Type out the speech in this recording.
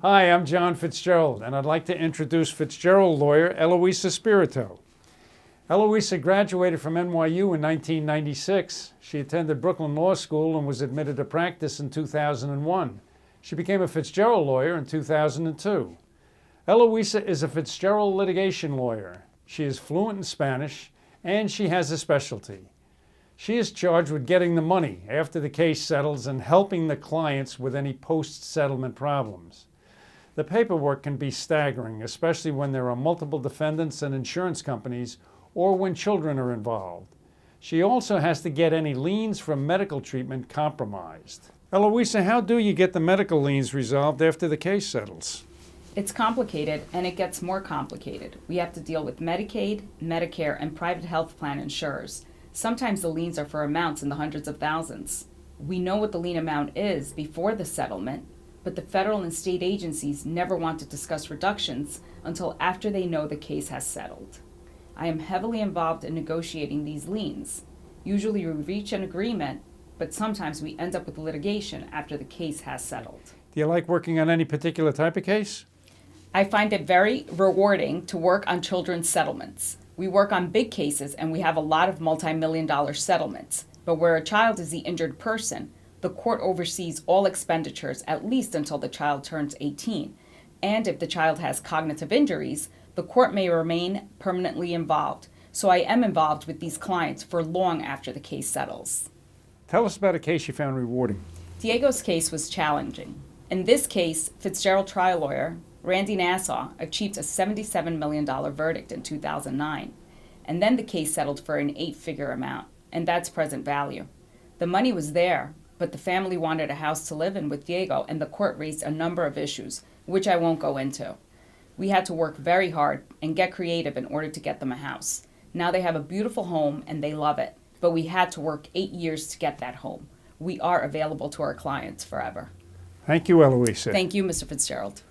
Hi, I'm John Fitzgerald, and I'd like to introduce Fitzgerald lawyer Eloisa Spirito. Eloisa graduated from NYU in 1996. She attended Brooklyn Law School and was admitted to practice in 2001. She became a Fitzgerald lawyer in 2002. Eloisa is a Fitzgerald litigation lawyer. She is fluent in Spanish, and she has a specialty. She is charged with getting the money after the case settles and helping the clients with any post-settlement problems. The paperwork can be staggering, especially when there are multiple defendants and insurance companies or when children are involved. She also has to get any liens from medical treatment compromised. Eloisa, how do you get the medical liens resolved after the case settles? It's complicated, and it gets more complicated. We have to deal with Medicaid, Medicare, and private health plan insurers. Sometimes the liens are for amounts in the hundreds of thousands. We know what the lien amount is before the settlement, but the federal and state agencies never want to discuss reductions until after they know the case has settled. I am heavily involved in negotiating these liens. Usually we reach an agreement, but sometimes we end up with litigation after the case has settled. Do you like working on any particular type of case? I find it very rewarding to work on children's settlements. We work on big cases and we have a lot of multi-million-dollar settlements, but where a child is the injured person, the court oversees all expenditures at least until the child turns 18. And if the child has cognitive injuries, the court may remain permanently involved. So I am involved with these clients for long after the case settles. Tell us about a case you found rewarding. Diego's case was challenging. In this case, Fitzgerald trial lawyer Randy Nassau achieved a $77 million verdict in 2009, and then the case settled for an 8-figure amount, and that's present value. The money was there, but the family wanted a house to live in with Diego, and the court raised a number of issues, which I won't go into. We had to work very hard and get creative in order to get them a house. Now they have a beautiful home, and they love it, but we had to work 8 years to get that home. We are available to our clients forever. Thank you, Eloisa. Thank you, Mr. Fitzgerald.